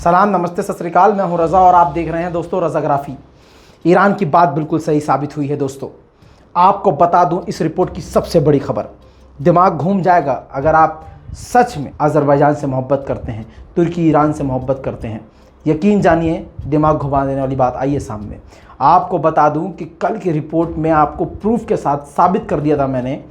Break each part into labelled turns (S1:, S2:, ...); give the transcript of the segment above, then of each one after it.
S1: सलाम, नमस्ते, सत श्री अकाल। मैं हूं रज़ा और आप देख रहे हैं दोस्तों रज़ाग्राफी। ईरान की बात बिल्कुल सही साबित हुई है दोस्तों। आपको बता दूं इस रिपोर्ट की सबसे बड़ी खबर, दिमाग घूम जाएगा अगर आप सच में अज़रबैजान से मोहब्बत करते हैं, तुर्की ईरान से मोहब्बत करते हैं। यकीन जानिए, दिमाग घुमा देने वाली बात। आइए सामने आपको बता दूं कि कल की रिपोर्ट में आपको प्रूफ के साथ साबित कर दिया था मैंने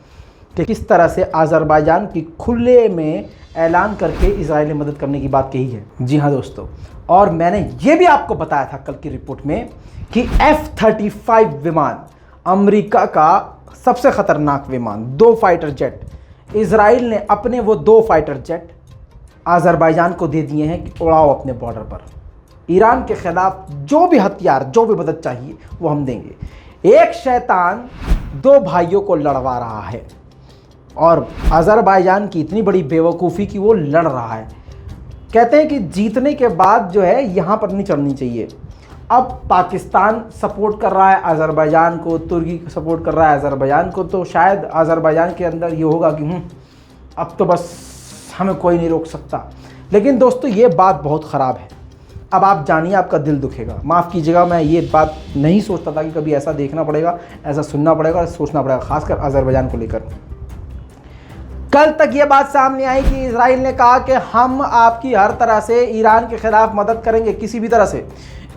S1: कि किस तरह से अज़रबैजान की खुले में ऐलान करके इजराइल ने मदद करने की बात कही है। जी हाँ दोस्तों, और मैंने ये भी आपको बताया था कल की रिपोर्ट में कि F-35 विमान, अमेरिका का सबसे ख़तरनाक विमान, 2 फाइटर जेट, इजराइल ने अपने वो 2 फाइटर जेट अज़रबैजान को दे दिए हैं कि उड़ाओ अपने बॉर्डर पर। ईरान के ख़िलाफ़ जो भी हथियार, जो भी मदद चाहिए वो हम देंगे। एक शैतान 2 भाइयों को लड़वा रहा है और अज़रबैजान की इतनी बड़ी बेवकूफ़ी कि वो लड़ रहा है। कहते हैं कि जीतने के बाद जो है यहाँ पर नहीं चढ़नी चाहिए। अब पाकिस्तान सपोर्ट कर रहा है अज़रबैजान को, तुर्की सपोर्ट कर रहा है अज़रबैजान को, तो शायद अज़रबैजान के अंदर ये होगा कि अब तो बस हमें कोई नहीं रोक सकता। लेकिन दोस्तों ये बात बहुत ख़राब है। अब आप जानिए, आपका दिल दुखेगा। माफ़ कीजिएगा, मैं ये बात नहीं सोचता था कि कभी ऐसा देखना पड़ेगा, ऐसा सुनना पड़ेगा, सोचना पड़ेगा, ख़ासकर अज़रबैजान को लेकर। कल तक ये बात सामने आई कि इजराइल ने कहा कि हम आपकी हर तरह से ईरान के ख़िलाफ़ मदद करेंगे, किसी भी तरह से।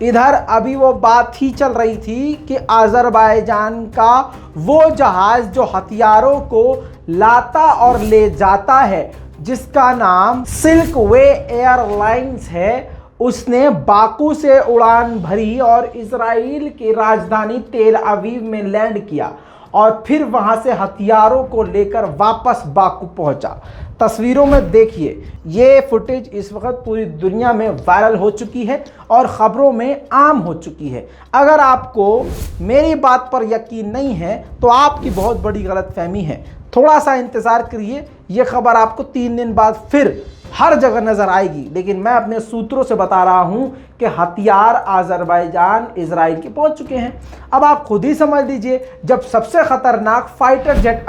S1: इधर अभी वो बात ही चल रही थी कि अज़रबैजान का वो जहाज़ जो हथियारों को लाता और ले जाता है, जिसका नाम सिल्क वे एयरलाइंस है, उसने बाकू से उड़ान भरी और इजराइल की राजधानी तेल अवीव में लैंड किया और फिर वहां से हथियारों को लेकर वापस बाकू पहुंचा। तस्वीरों में देखिए, ये फुटेज इस वक्त पूरी दुनिया में वायरल हो चुकी है और ख़बरों में आम हो चुकी है। अगर आपको मेरी बात पर यकीन नहीं है तो आपकी बहुत बड़ी गलतफहमी है। थोड़ा सा इंतज़ार करिए, ये खबर आपको 3 दिन बाद फिर हर जगह नज़र आएगी। लेकिन मैं अपने सूत्रों से बता रहा हूं कि हथियार अज़रबैजान इजराइल के पहुंच चुके हैं। अब आप खुद ही समझ लीजिए, जब सबसे ख़तरनाक फाइटर जेट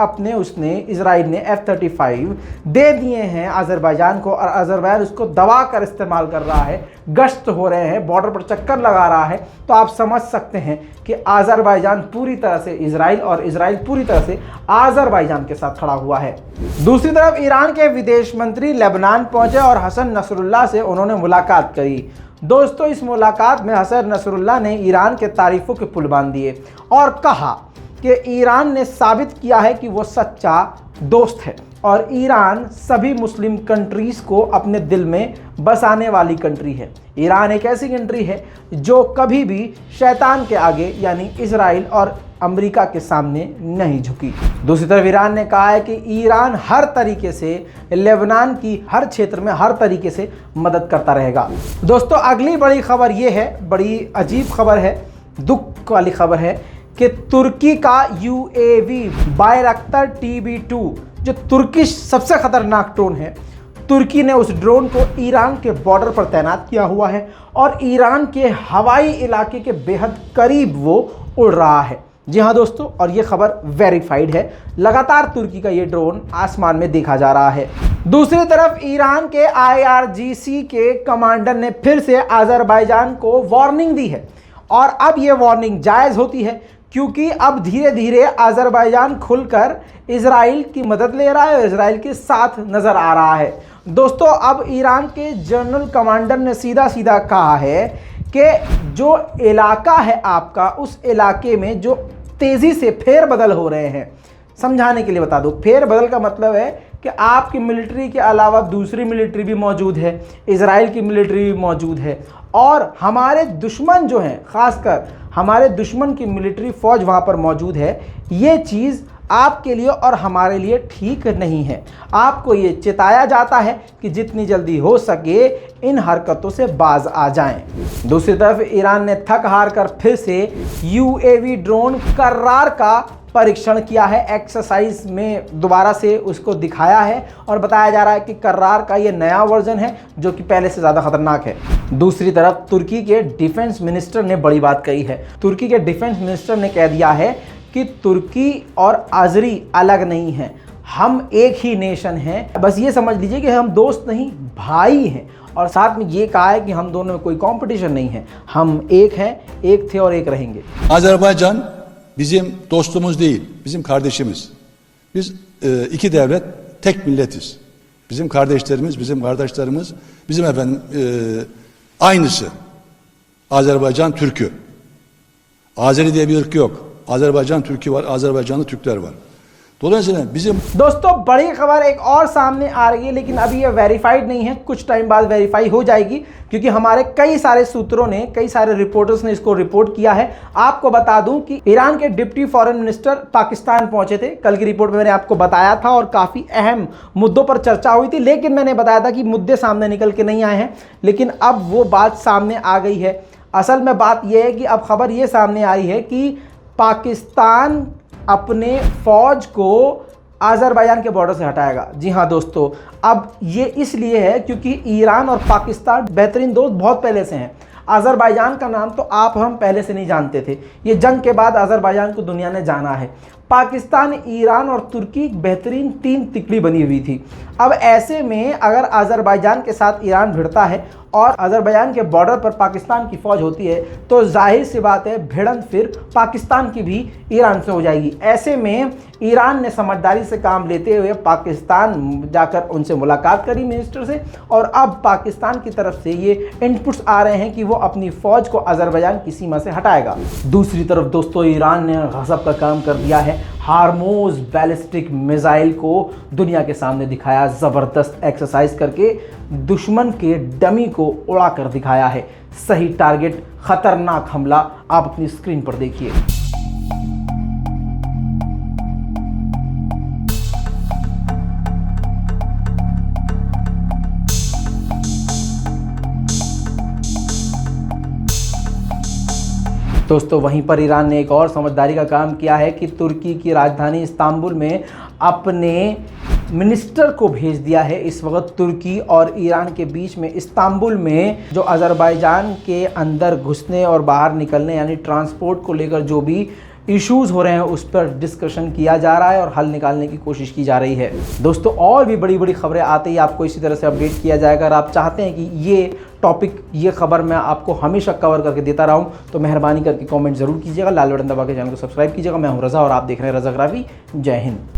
S1: इजराइल ने F-35 दे दिए हैं अज़रबैजान को और अज़रबैजान उसको दबा कर इस्तेमाल कर रहा है, गश्त हो रहे हैं, बॉर्डर पर चक्कर लगा रहा है, तो आप समझ सकते हैं कि अज़रबैजान पूरी तरह से इजराइल और इजराइल पूरी तरह से अज़रबैजान के साथ खड़ा हुआ है। दूसरी तरफ ईरान के विदेश मंत्री लेबनान पहुंचे और हसन नसरुल्लाह से उन्होंने मुलाकात करी। दोस्तों, इस मुलाकात में हसन नसरुल्लाह ने ईरान के तारीफ़ों के पुल बांध दिए और कहा कि ईरान ने साबित किया है कि वो सच्चा दोस्त है और ईरान सभी मुस्लिम कंट्रीज़ को अपने दिल में बसाने वाली कंट्री है। ईरान एक ऐसी कंट्री है जो कभी भी शैतान के आगे यानी इजराइल और अमेरिका के सामने नहीं झुकी। दूसरी तरफ ईरान ने कहा है कि ईरान हर तरीके से लेबनान की हर क्षेत्र में हर तरीके से मदद करता रहेगा। दोस्तों, अगली बड़ी खबर ये है, बड़ी अजीब खबर है, दुख वाली खबर है कि तुर्की का UAV बायरक्तर TB2, जो तुर्किश सबसे ख़तरनाक ड्रोन है, तुर्की ने उस ड्रोन को ईरान के बॉर्डर पर तैनात किया हुआ है और ईरान के हवाई इलाके के बेहद करीब वो उड़ रहा है। जी हाँ दोस्तों, और ये खबर वेरीफाइड है। लगातार तुर्की का ये ड्रोन आसमान में देखा जा रहा है। दूसरी तरफ ईरान के IRGC के कमांडर ने फिर से अज़रबैजान को वार्निंग दी है और अब ये वार्निंग जायज़ होती है क्योंकि अब धीरे धीरे अज़रबैजान खुलकर इजराइल की मदद ले रहा है, इजराइल के साथ नज़र आ रहा है। दोस्तों, अब ईरान के जनरल कमांडर ने सीधा सीधा कहा है कि जो इलाका है आपका, उस इलाके में जो तेज़ी से फेरबदल हो रहे हैं, समझाने के लिए बता दूं, फेरबदल का मतलब है कि आपकी मिलिट्री के अलावा दूसरी मिलिट्री भी मौजूद है, इजराइल की मिलिट्री भी मौजूद है और हमारे दुश्मन जो हैं, ख़ासकर हमारे दुश्मन की मिलिट्री फ़ौज वहाँ पर मौजूद है। ये चीज़ आपके लिए और हमारे लिए ठीक नहीं है। आपको ये चिताया जाता है कि जितनी जल्दी हो सके इन हरकतों से बाज आ जाएं। दूसरी तरफ ईरान ने थक हार कर फिर से UAV ड्रोन कर्रार का परीक्षण किया है, एक्सरसाइज में दोबारा से उसको दिखाया है और बताया जा रहा है कि कर्रार का ये नया वर्जन है जो कि पहले से ज़्यादा खतरनाक है। दूसरी तरफ तुर्की के डिफेंस मिनिस्टर ने बड़ी बात कही है। तुर्की के डिफेंस मिनिस्टर ने कह दिया है कि तुर्की और आज़री अलग नहीं हैं, हम एक ही नेशन हैं। बस ये समझ लीजिए कि हम दोस्त नहीं भाई हैं, और साथ में ये कहा है कि हम दोनों में कोई कंपटीशन नहीं है, हम एक हैं, एक थे और एक रहेंगे।
S2: Azerbaycan bizim dostumuz değil, bizim kardeşimiz. Biz iki devlet, tek milletiz. Bizim kardeşlerimiz, bizim efendim aynısı. Azerbaycan Türk'ü. Azeri diye bir ırk yok. Azerbaycan Türk'ü var, Azerbaycanlı Türkler var. Dolayısıyla bizim
S1: दोस्तों बड़ी खबर एक और सामने आ रही है, लेकिन अभी ये वेरीफाइड नहीं है, कुछ टाइम बाद वेरीफाई हो जाएगी, क्योंकि हमारे कई सारे सूत्रों ने, कई सारे रिपोर्टर्स ने इसको रिपोर्ट किया है। आपको बता दूं कि ईरान के डिप्टी फॉरेन मिनिस्टर पाकिस्तान पहुंचे थे। कल की रिपोर्ट में मैंने आपको बताया था और काफ़ी अहम मुद्दों पर चर्चा हुई थी, लेकिन मैंने बताया था कि मुद्दे सामने निकल के नहीं आए हैं, लेकिन अब वो बात सामने आ गई है। असल में बात यह है कि अब खबर ये सामने आई है कि पाकिस्तान अपने फ़ौज को अज़रबैजान के बॉर्डर से हटाएगा। जी हाँ दोस्तों, अब ये इसलिए है क्योंकि ईरान और पाकिस्तान बेहतरीन दोस्त बहुत पहले से हैं। अज़रबैजान का नाम तो आप हम पहले से नहीं जानते थे, ये जंग के बाद अज़रबैजान को दुनिया ने जाना है। पाकिस्तान, ईरान और तुर्की एक बेहतरीन तीन तिकड़ी बनी हुई थी। अब ऐसे में अगर अज़रबैजान के साथ ईरान भिड़ता है और अज़रबैजान के बॉर्डर पर पाकिस्तान की फ़ौज होती है, तो जाहिर सी बात है भिड़ंत फिर पाकिस्तान की भी ईरान से हो जाएगी। ऐसे में ईरान ने समझदारी से काम लेते हुए पाकिस्तान जाकर उनसे मुलाकात करी मिनिस्टर से, और अब पाकिस्तान की तरफ से ये इनपुट्स आ रहे हैं कि वो अपनी फ़ौज को अज़रबैजान की सीमा से हटाएगा। दूसरी तरफ दोस्तों, ईरान ने गज़ब का काम कर दिया है। हार्मोज बैलिस्टिक मिसाइल को दुनिया के सामने दिखाया, ज़बरदस्त एक्सरसाइज करके दुश्मन के डमी को उड़ा कर दिखाया है। सही टारगेट, खतरनाक हमला, आप अपनी स्क्रीन पर देखिए। दोस्तों वहीं पर ईरान ने एक और समझदारी का काम किया है कि तुर्की की राजधानी इस्तांबुल में अपने मिनिस्टर को भेज दिया है। इस वक्त तुर्की और ईरान के बीच में इस्तांबुल में जो अज़रबैजान के अंदर घुसने और बाहर निकलने यानी ट्रांसपोर्ट को लेकर जो भी इश्यूज़ हो रहे हैं उस पर डिस्कशन किया जा रहा है और हल निकालने की कोशिश की जा रही है। दोस्तों और भी बड़ी बड़ी खबरें आते ही आपको इसी तरह से अपडेट किया जाएगा। अगर आप चाहते हैं कि ये टॉपिक, ये खबर मैं आपको हमेशा कवर करके देता रहूं, तो मेहरबानी करके कमेंट ज़रूर कीजिएगा, लाल बटन दबा के चैनल को सब्सक्राइब कीजिएगा। मैं हूं रज़ा और आप देख रहे हैं रज़ाग्राफी। जय हिंद।